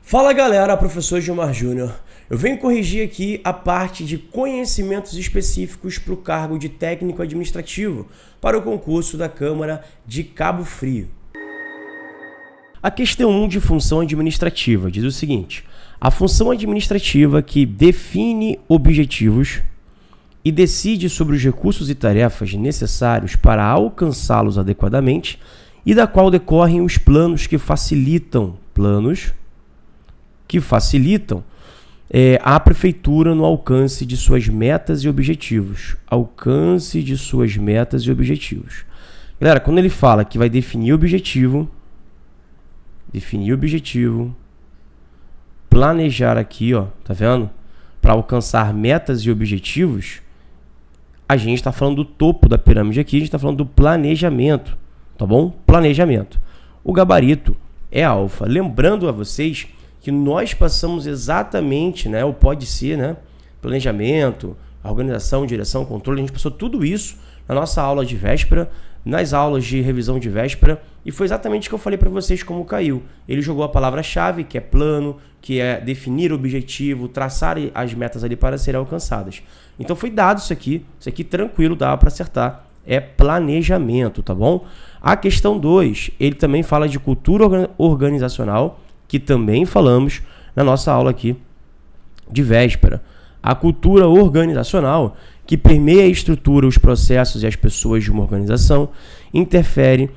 Fala galera, professor Gilmar Júnior. Eu venho corrigir aqui a parte de conhecimentos específicos para o cargo de técnico administrativo para o concurso da Câmara de Cabo Frio. A questão 1 de função administrativa diz o seguinte: a função administrativa que define objetivos e decide sobre os recursos e tarefas necessários para alcançá-los adequadamente e da qual decorrem os planos que facilitam a prefeitura no alcance de suas metas e objetivos. Galera, quando ele fala que vai definir objetivo, planejar aqui, ó, tá vendo? Para alcançar metas e objetivos, a gente está falando do topo da pirâmide aqui, a gente está falando do planejamento, tá bom? Planejamento. O gabarito é alfa. Lembrando a vocês que nós passamos exatamente, né, ou pode ser, né, planejamento, organização, direção, controle, a gente passou tudo isso na nossa aula de véspera, nas aulas de revisão de véspera, e foi exatamente o que eu falei para vocês como caiu. Ele jogou a palavra-chave, que é plano, que é definir objetivo, traçar as metas ali para serem alcançadas. Então foi dado isso aqui tranquilo, dá para acertar, é planejamento, tá bom? A questão 2, ele também fala de cultura organizacional, que também falamos na nossa aula aqui de véspera. A cultura organizacional, que permeia a estrutura, os processos e as pessoas de uma organização, interfere,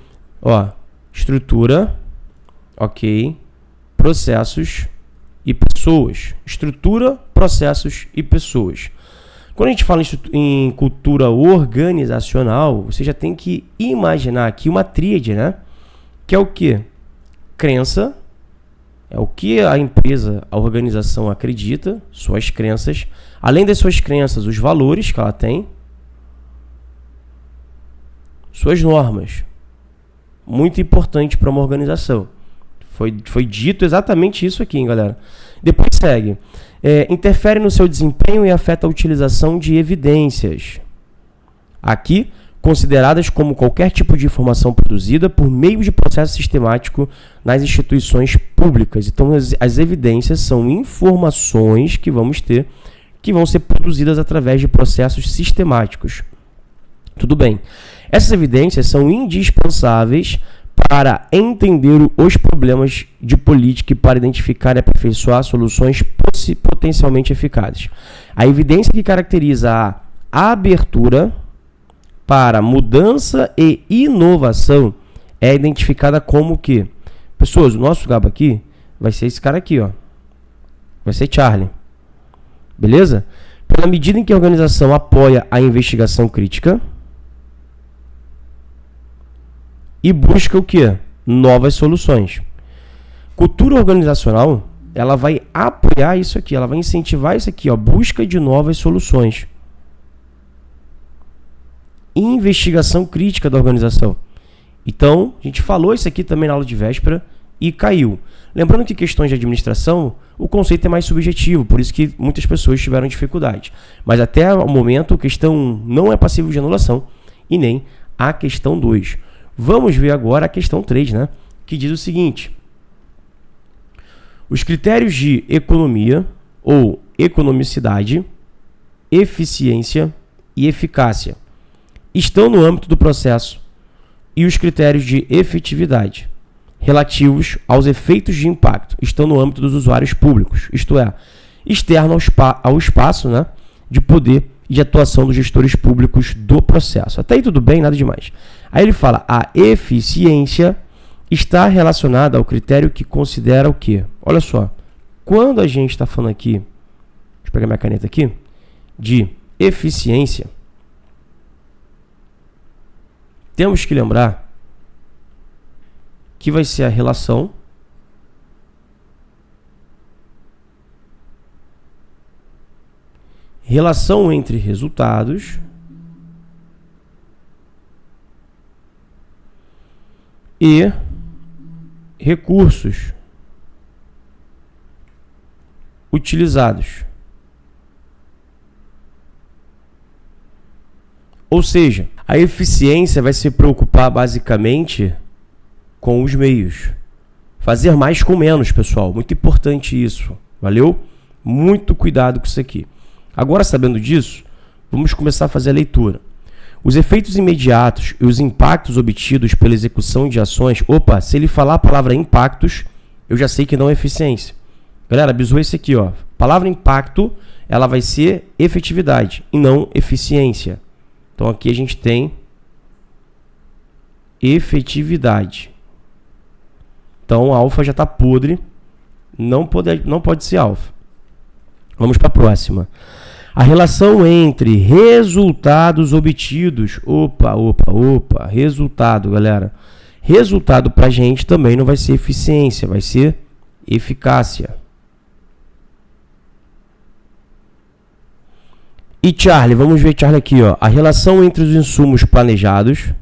estrutura, processos e pessoas. Estrutura, processos e pessoas. Quando a gente fala em cultura organizacional, você já tem que imaginar aqui uma tríade, né? Que é o quê? Crença, é o que a empresa, a organização acredita, suas crenças. Além das suas crenças, os valores que ela tem, suas normas. Muito importante para uma organização. Foi dito exatamente isso aqui, hein, galera. Depois segue. Interfere no seu desempenho e afeta a utilização de evidências. Aqui, consideradas como qualquer tipo de informação produzida por meio de processo sistemático nas instituições públicas. Então, as evidências são informações que vamos ter, que vão ser produzidas através de processos sistemáticos. Tudo bem. Essas evidências são indispensáveis para entender os problemas de política e para identificar e aperfeiçoar soluções potencialmente eficazes. A evidência que caracteriza a abertura para mudança e inovação é identificada como que? Pessoas, o nosso gabo aqui vai ser esse cara aqui, ó. Vai ser Charlie. Beleza? Pela medida em que a organização apoia a investigação crítica e busca o quê? Novas soluções. Cultura organizacional, ela vai apoiar isso aqui, ela vai incentivar isso aqui, ó, busca de novas soluções. Investigação crítica da organização. Então, a gente falou isso aqui também na aula de véspera e caiu. Lembrando que questões de administração, o conceito é mais subjetivo, por isso que muitas pessoas tiveram dificuldade. Mas até o momento, a questão 1 não é passível de anulação e nem a questão 2. Vamos ver agora a questão 3, né? Que diz o seguinte: os critérios de economia ou economicidade, eficiência e eficácia estão no âmbito do processo e os critérios de efetividade relativos aos efeitos de impacto estão no âmbito dos usuários públicos, isto é, externo ao espaço, né, de poder e de atuação dos gestores públicos do processo. Até aí tudo bem, nada demais. Aí ele fala, a eficiência está relacionada ao critério que considera o quê? Olha só, quando a gente está falando aqui, deixa eu pegar minha caneta aqui, de eficiência, temos que lembrar que vai ser a relação entre resultados e recursos utilizados. Ou seja, a eficiência vai se preocupar basicamente com os meios. Fazer mais com menos, pessoal. Muito importante isso. Valeu? Muito cuidado com isso aqui. Agora, sabendo disso, vamos começar a fazer a leitura. Os efeitos imediatos e os impactos obtidos pela execução de ações... Opa, se ele falar a palavra impactos, eu já sei que não é eficiência. Galera, bizu esse aqui, ó. Palavra impacto, ela vai ser efetividade e não eficiência. Então, aqui a gente tem efetividade. Então, alfa já está podre. Não pode ser alfa. Vamos para a próxima. A relação entre resultados obtidos. Opa. Resultado, galera. Resultado para a gente também não vai ser eficiência, vai ser eficácia. E Charlie, vamos ver Charlie aqui, ó. A relação entre os insumos planejados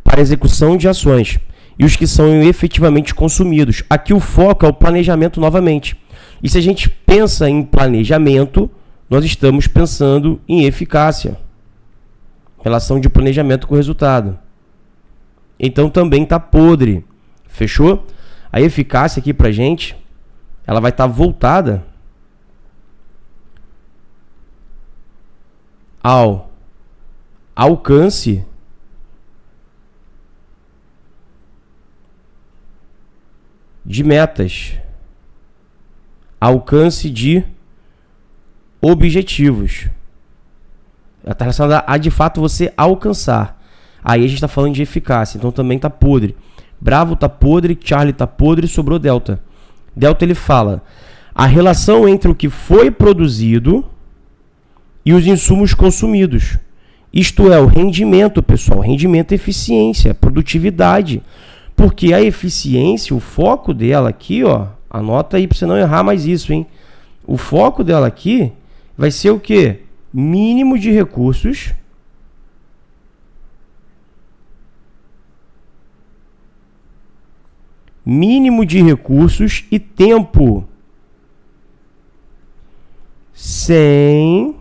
para execução de ações e os que são efetivamente consumidos. Aqui o foco é o planejamento novamente. E se a gente pensa em planejamento, nós estamos pensando em eficácia. Relação de planejamento com resultado. Então também está podre. Fechou? A eficácia aqui pra gente, ela vai estar voltada ao alcance de metas, alcance de objetivos. Ela está relacionada a de fato você alcançar. Aí a gente está falando de eficácia, então também está podre. Bravo está podre, Charlie está podre, sobrou Delta. Delta ele fala a relação entre o que foi produzido e os insumos consumidos. Isto é, o rendimento, pessoal. Rendimento é eficiência, produtividade. Porque a eficiência, o foco dela aqui, ó, anota aí para você não errar mais isso, hein? O foco dela aqui vai ser o quê? Mínimo de recursos e tempo sem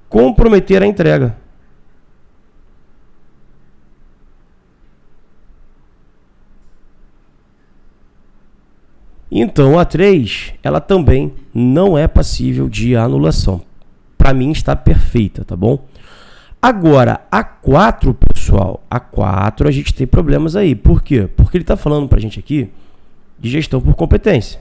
comprometer a entrega. Então, a 3, ela também não é passível de anulação. Para mim está perfeita, tá bom? Agora, a 4, pessoal, a 4 a gente tem problemas aí. Por quê? Porque ele está falando para a gente aqui de gestão por competência.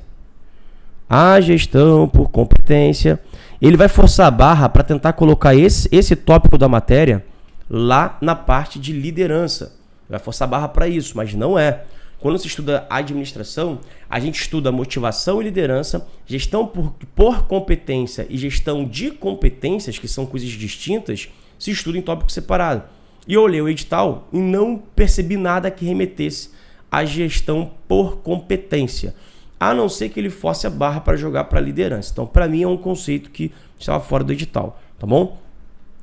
A gestão por competência. Ele vai forçar a barra para tentar colocar esse tópico da matéria lá na parte de liderança. Vai forçar a barra para isso, mas não é. Quando se estuda administração, a gente estuda motivação e liderança, gestão por competência e gestão de competências, que são coisas distintas, se estuda em tópico separado. E eu olhei o edital e não percebi nada que remetesse à gestão por competência, a não ser que ele force a barra para jogar para liderança. Então, para mim, é um conceito que estava fora do edital, tá bom?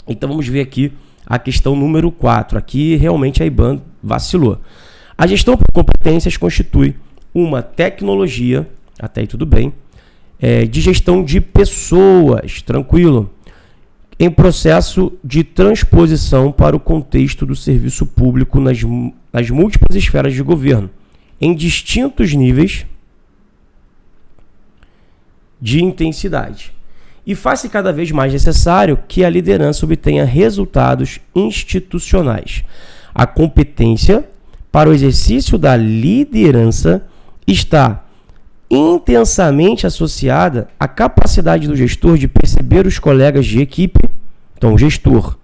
Então, vamos ver aqui a questão número 4. Aqui, realmente, a IBAN vacilou. A gestão por competências constitui uma tecnologia, até aí tudo bem, de gestão de pessoas, tranquilo, em processo de transposição para o contexto do serviço público nas múltiplas esferas de governo, em distintos níveis de intensidade. E faz-se cada vez mais necessário que a liderança obtenha resultados institucionais. A competência para o exercício da liderança está intensamente associada à capacidade do gestor de perceber os colegas de equipe. Então, o gestor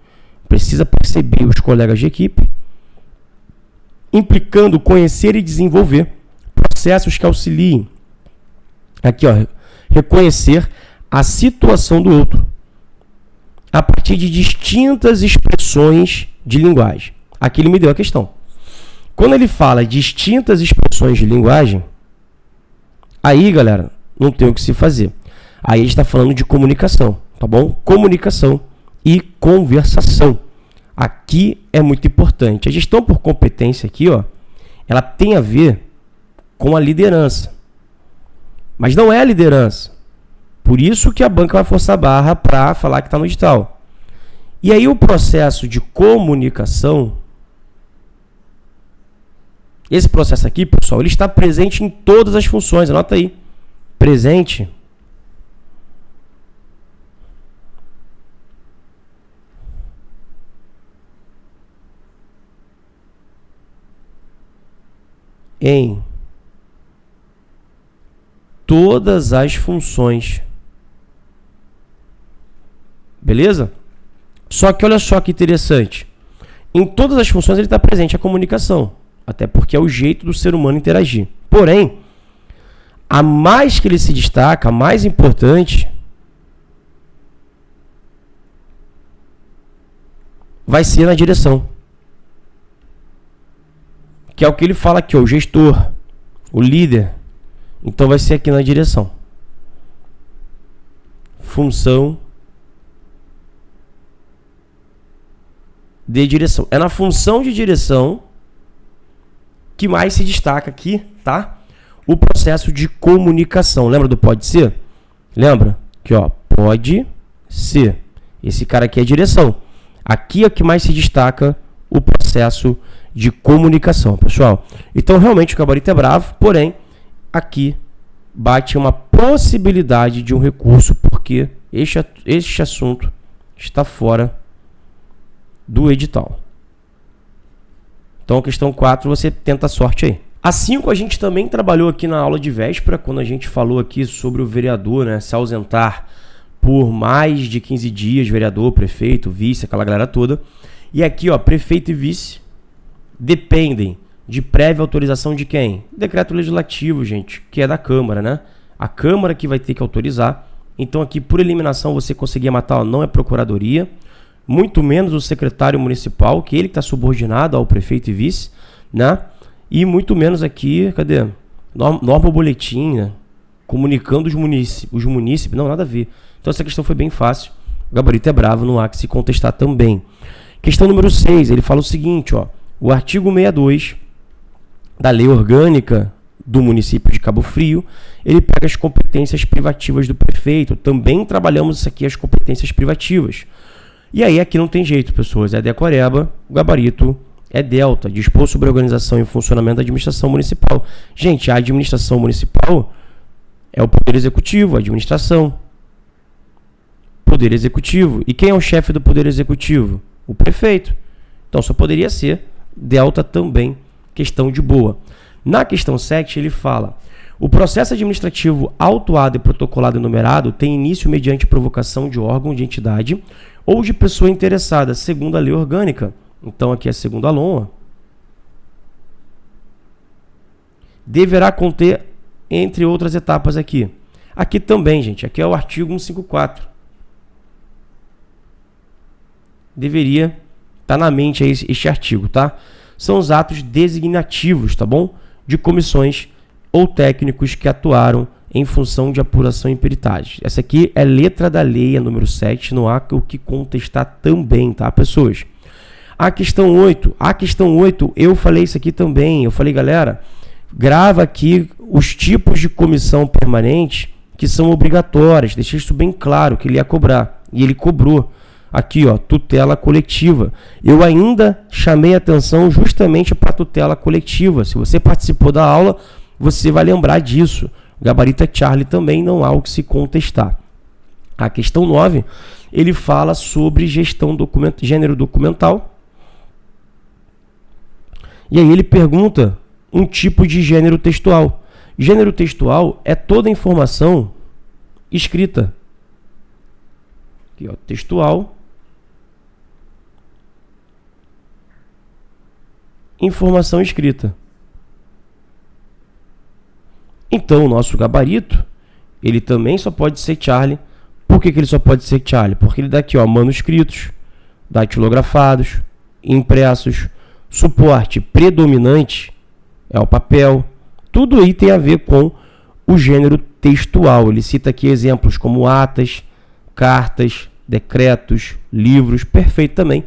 precisa perceber os colegas de equipe, implicando conhecer e desenvolver processos que auxiliem. Aqui, ó, reconhecer a situação do outro a partir de distintas expressões de linguagem. Aqui ele me deu a questão. Quando ele fala distintas expressões de linguagem, aí, galera, não tem o que se fazer. Aí a gente está falando de comunicação, tá bom? Comunicação e conversação. Aqui é muito importante. A gestão por competência aqui, ó, ela tem a ver com a liderança. Mas não é a liderança. Por isso que a banca vai forçar a barra para falar que está no edital. E aí o processo de comunicação Esse processo aqui, pessoal, ele está presente em todas as funções. Anota aí. Presente em todas as funções. Beleza? Só que olha só que interessante. Em todas as funções ele está presente a comunicação. Até porque é o jeito do ser humano interagir. Porém, a mais que ele se destaca, a mais importante, vai ser na direção. Que é o que ele fala aqui, ó, o gestor, o líder. Então vai ser aqui na direção. Função de direção. É na função de direção que mais se destaca aqui, tá? O processo de comunicação. Lembra do pode ser? Lembra? Aqui, ó, pode ser. Esse cara aqui é direção. Aqui é o que mais se destaca o processo de comunicação, pessoal. Então, realmente, o gabarito é bravo, porém, aqui bate uma possibilidade de um recurso, porque este assunto está fora do edital. Então, a questão 4, você tenta a sorte aí. A 5, a gente também trabalhou aqui na aula de véspera, quando a gente falou aqui sobre o vereador, né, se ausentar por mais de 15 dias, vereador, prefeito, vice, aquela galera toda. E aqui, ó, prefeito e vice dependem de prévia autorização de quem? Decreto legislativo, gente, que é da Câmara, né? A Câmara que vai ter que autorizar. Então, aqui, por eliminação, você conseguia matar, ó, não é procuradoria, muito menos o secretário municipal, que ele está subordinado ao prefeito e vice, né? E muito menos aqui, cadê? Norma boletim, né? Comunicando os munícipes, não, nada a ver. Então essa questão foi bem fácil. O gabarito é bravo, não há que se contestar também. Questão número 6, ele fala o seguinte, ó. O artigo 62 da Lei Orgânica do município de Cabo Frio, ele pega as competências privativas do prefeito. Também trabalhamos isso aqui, as competências privativas. E aí aqui não tem jeito, pessoas. É decoreba, o gabarito é delta, dispor sobre a organização e funcionamento da administração municipal. Gente, a administração municipal é o poder executivo, a administração. Poder executivo. E quem é o chefe do poder executivo? O prefeito. Então só poderia ser delta também, questão de boa. Na questão 7 ele fala: o processo administrativo autuado e protocolado e numerado tem início mediante provocação de órgão de entidade ou de pessoa interessada, segundo a lei orgânica. Então aqui é segundo a LOA. Deverá conter, entre outras etapas aqui. Aqui também, gente, aqui é o artigo 154. Deveria estar na mente aí este artigo, tá? São os atos designativos, tá bom? De comissões ou técnicos que atuaram em função de apuração e peritagem. Essa aqui é letra da lei, é número 7, não há o que contestar também, tá, pessoas? A questão 8, eu falei isso aqui também, eu falei, galera, grava aqui os tipos de comissão permanente que são obrigatórias, deixei isso bem claro, que ele ia cobrar, e ele cobrou. Aqui, ó, tutela coletiva. Eu ainda chamei atenção justamente para a tutela coletiva. Se você participou da aula, você vai lembrar disso. O gabarito é Charlie também, não há o que se contestar. A questão 9, ele fala sobre gestão gênero documental. E aí ele pergunta um tipo de gênero textual. Gênero textual é toda informação escrita. Aqui, ó, textual. Informação escrita. Então, o nosso gabarito, ele também só pode ser Charlie. Por que ele só pode ser Charlie? Porque ele dá aqui, ó, manuscritos, datilografados, impressos, suporte predominante é o papel. Tudo aí tem a ver com o gênero textual. Ele cita aqui exemplos como atas, cartas, decretos, livros, perfeito também.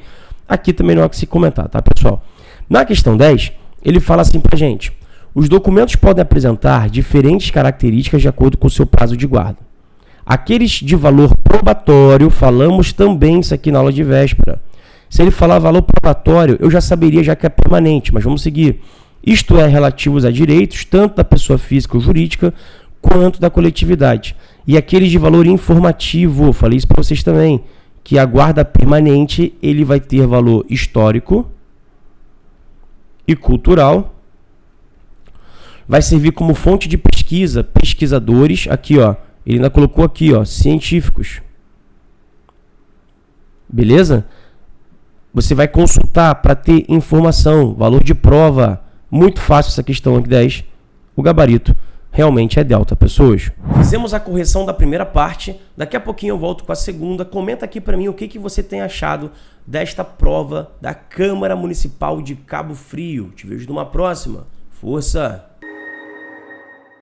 Aqui também não há que se comentar, tá, pessoal? Na questão 10, ele fala assim pra gente: os documentos podem apresentar diferentes características de acordo com o seu prazo de guarda. Aqueles de valor probatório, falamos também isso aqui na aula de véspera. Se ele falar valor probatório, eu já saberia já que é permanente, mas vamos seguir. isto é, relativos a direitos tanto da pessoa física ou jurídica quanto da coletividade. E aqueles de valor informativo, falei isso para vocês também, que a guarda permanente ele vai ter valor histórico e cultural, vai servir como fonte de pesquisa, pesquisadores, aqui ó, ele ainda colocou aqui ó, científicos, beleza? Você vai consultar para ter informação, valor de prova, muito fácil essa questão aqui 10, o gabarito realmente é delta, pessoas. Fizemos a correção da primeira parte, daqui a pouquinho eu volto com a segunda. Comenta aqui para mim o que você tem achado desta prova da Câmara Municipal de Cabo Frio. Te vejo numa próxima. Força!